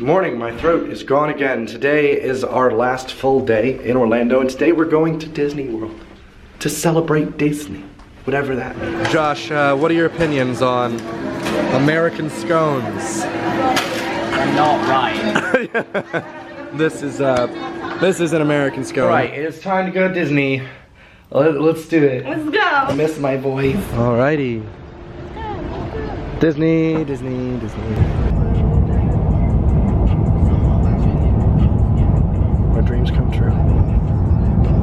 Good morning, my throat is gone again. Today is our last full day in Orlando, and today we're going to Disney World to celebrate Disney, whatever that means. Josh, what are your opinions on American scones? They're not right. This is an American scone. Right, it's time to go to Disney. Let's do it. Let's go. I miss my voice. Alrighty. Disney, Disney, Disney. My dreams come true.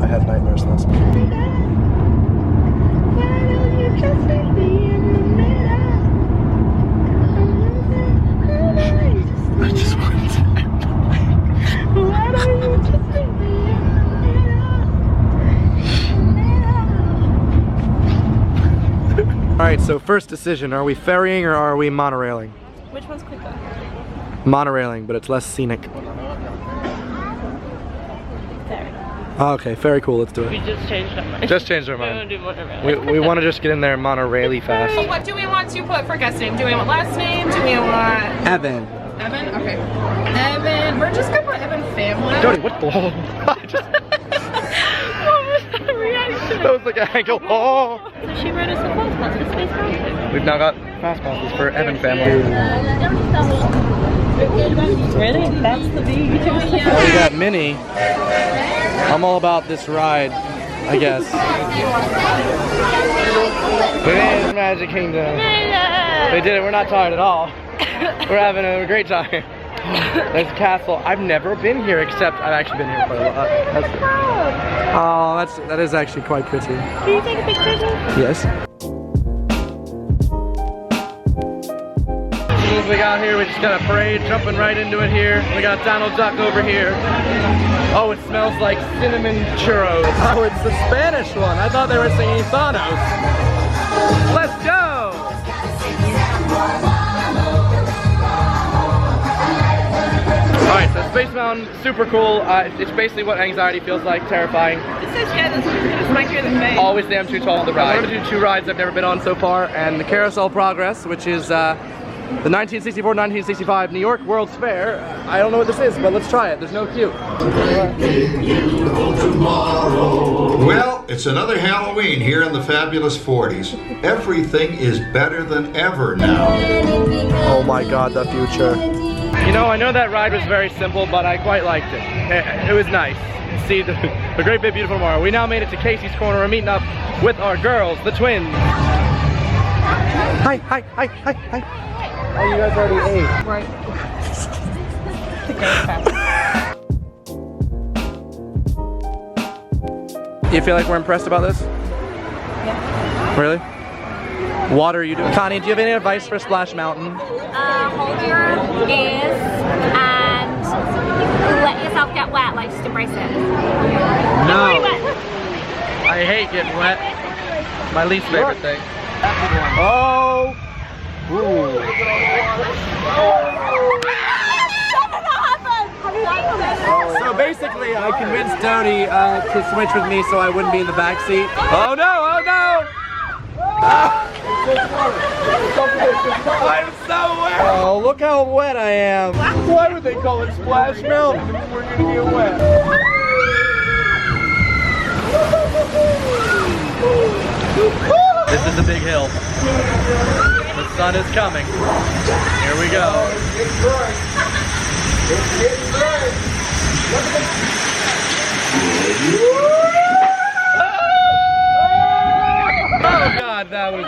I had nightmares last night. I just wanted to. Alright, so first decision, are we ferrying or are we monorailing? Which one's quicker? Monorailing, but it's less scenic. Ferry. Okay, very cool, let's do it. We just changed our mind. Just changed our We want mind. to do monorail. We want to just get in there monorail-y fast. So what do we want to put for guest name? Do we want last name? Do we want Evan. Evan? Okay. Evan. We're just gonna put Evan family. Jody, what the hell? I just... What was that reaction? That was like a ankle. Oh! So she wrote us a fast pass for Space Mountain. We've now got fast passes for Evan family. Really? That's the big We got Minnie. I'm all about this ride, I guess. We made it to Magic Kingdom. We did it, we're not tired at all. We're having a great time. There's a castle. I've never been here, except I've actually been here quite a lot. That is actually quite pretty. Can you take a picture of me? Yes. As soon as we got here, we just got a parade jumping right into it here. We got Donald Duck over here. Oh, it smells like cinnamon churros. Oh, it's the Spanish one. I thought they were singing Thanos. Let's go! Alright, so Space Mountain, super cool. It's basically what anxiety feels like, terrifying. This is this is gonna smack you in the face. Always damn too tall on the ride. I'm going to do two rides I've never been on so far, and the Carousel Progress, which is the 1964-1965 New York World's Fair. I don't know what this is, but let's try it. There's no queue. Well, it's another Halloween here in the fabulous 40s. Everything is better than ever now. Oh my god, the future. You know, I know that ride was very simple, but I quite liked it. It was nice. See the Great Big Beautiful Tomorrow. We now made it to Casey's Corner. We're meeting up with our girls, the twins. Hi, hi, hi, hi, hi. Oh, you guys already ate. Right. You feel like we're impressed about this? Yeah. Really? What are you doing? Connie, do you have any advice for Splash Mountain? Hold your ears and let yourself get wet, like just embrace it. No. I hate getting wet. My least favorite thing. Oh! Ooh. So basically, I convinced Dodie to switch with me so I wouldn't be in the back seat. Oh no! Oh no! I'm so wet! Oh, look how wet I am! Why would they call it Splash Mountain if we're gonna get wet? This is a big hill. The sun is coming. Here we go. Oh god, that was...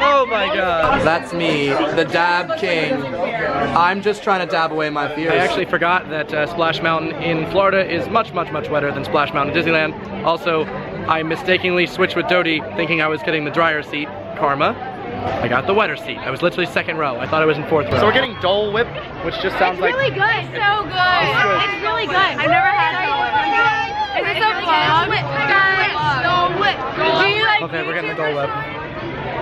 Oh my god. That's me, the dab king. I'm just trying to dab away my fears. I actually forgot that Splash Mountain in Florida is much, much, much wetter than Splash Mountain in Disneyland. Also, I mistakenly switched with Dodie thinking I was getting the drier seat. Karma. I got the wetter seat. I was literally second row. I thought I was in fourth row. So we're getting Dole Whip, which just sounds like... It's really good. It's so good. It's really good. I've never had Dole Whip. Is this a vlog? Guys, Dole Whip. Do you like Okay, we're getting the Dole Whip.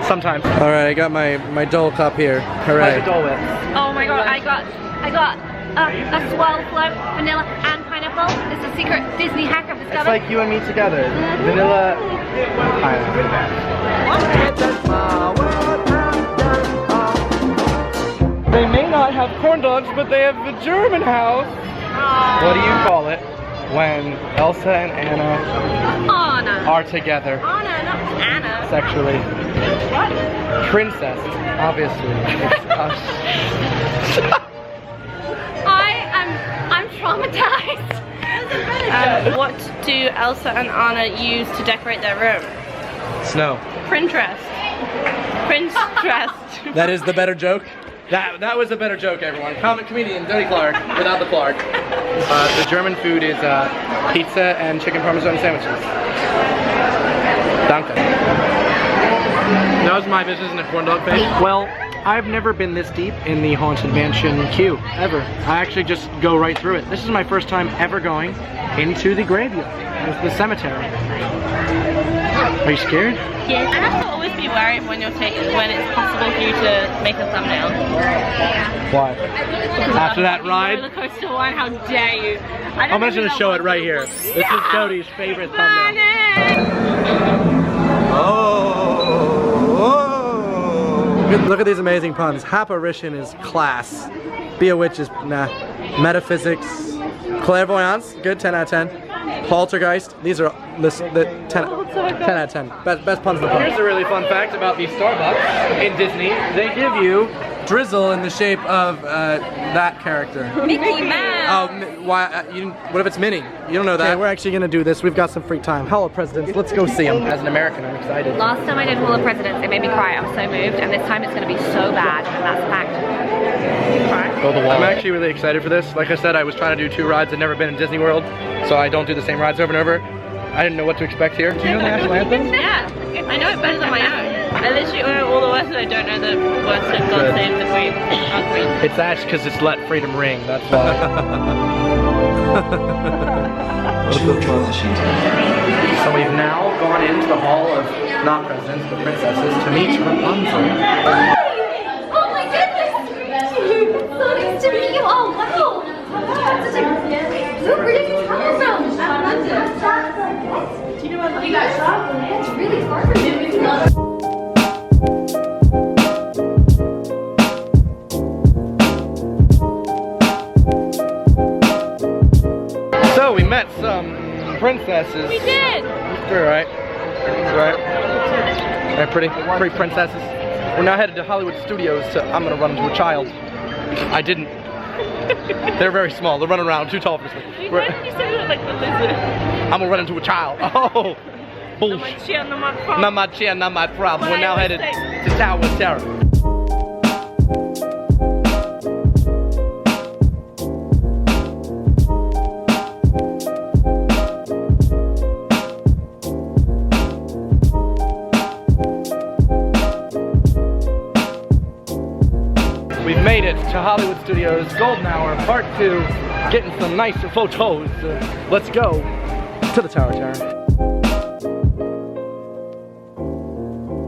Sometimes. Alright, I got my Dole cup here. Hooray. How's the Dole Whip? Oh my god, I got a swirl float, vanilla and pineapple. It's a secret Disney hack I've discovered. It's like you and me together. Vanilla pineapple. They may not have corn dogs, but they have the German house. What do you call it when Elsa and Anna are together? Anna, not Anna. Sexually. What? Princess, obviously. It's us. I'm traumatized. What do Elsa and Anna use to decorate their room? Snow. Pinterest. That is the better joke? That was a better joke, everyone. Comic comedian Deli Clark without the Clark. The German food is pizza and chicken parmesan sandwiches. Danke. That was my business in a corn dog face. Well, I've never been this deep in the Haunted Mansion queue, ever. I actually just go right through it. This is my first time ever going into the graveyard, the cemetery. Are you scared? Yes. I have to always be worried when it's possible for you to make a thumbnail. Why? After that ride? Roller coaster one, how dare you? I'm just gonna show it right here. This is Cody's favorite thumbnail. Look at these amazing puns. Apparition is class. Be a witch is nah. Metaphysics. Clairvoyance, good, 10 out of 10. Poltergeist, these are the 10 out of 10. Best puns in the park. Here's a really fun fact about these Starbucks in Disney. They give you drizzle in the shape of that character. Mickey Mouse. Oh, why? What if it's Minnie? You don't know that. Okay, we're actually gonna do this. We've got some free time. Hello, presidents. Let's go see them. As an American, I'm excited. Last time I did Hall of Presidents, it made me cry. I was so moved, and this time it's going to be so bad, and that's a fact. Go the wall. I'm actually really excited for this. Like I said, I was trying to do 2 rides. I've never been in Disney World, so I don't do the same rides over and over. I didn't know what to expect here. Do you know the national anthem? Yeah, I know it better than my own. I literally know all the words, and I don't know the words of God Save the Queen. It's actually because it's Let Freedom Ring, that's why. So we've now gone into the hall of, not presidents, but princesses, to meet Rapunzel. Oh my goodness! So nice to meet you. Oh wow! Where did you travel from? Do you know what you guys saw? It's really far from you. So we met some princesses. We did! They're alright. They're pretty princesses. We're now headed to Hollywood Studios to, I'm gonna run into a child. I didn't. They're very small, they're running around, too tall for me. Why did you say that like the lizard? I'm gonna run into a child. Oh! Bullshit. Not my chair, not my problem. Not my chair, not my problem. We're now headed to Tower of Terror. We've made it to Hollywood Studios, Golden Hour, Part 2, getting some nicer photos. Let's go to the Tower of Terror.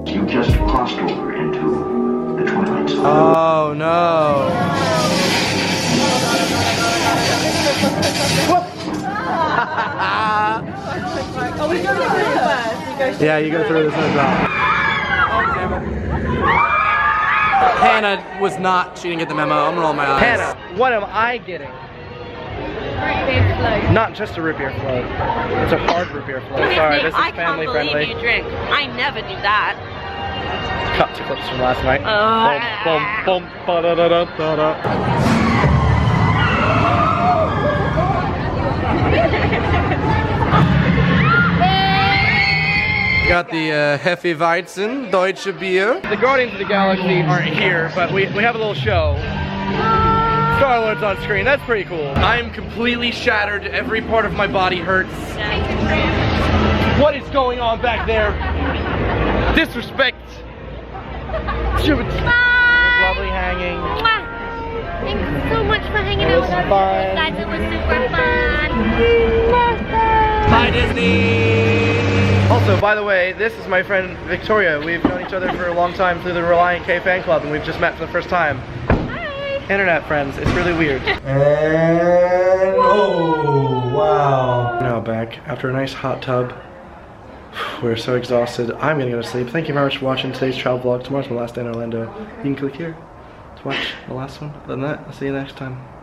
You just crossed over into the Twilight Zone. Oh no. Oh, we go through first. Yeah, you go through this no problem. Hannah was not, she didn't get the memo. I'm rolling my eyes. Hannah, what am I getting? Root beer float. Not just a root beer float. It's a hard root beer float. Sorry, this is family friendly. I can't believe you drink. I never do that. Cut to clips from last night. Got the Hefeweizen, Deutsche Bier. The Guardians of the Galaxy aren't here, but we have a little show. Star-Lord's on screen, that's pretty cool. I am completely shattered, every part of my body hurts. What is going on back there? Disrespect. It was lovely hanging. Thanks so much for hanging out with us, guys. It was super fun. Bye, Disney! Also, by the way, this is my friend Victoria. We've known each other for a long time through the Reliant K fan club, and we've just met for the first time. Hi! Internet friends, it's really weird. And oh, wow. Now back after a nice hot tub. We're so exhausted. I'm gonna go to sleep. Thank you very much for watching today's travel vlog. Tomorrow's my last day in Orlando. You can click here to watch the last one. Other than that, I'll see you next time.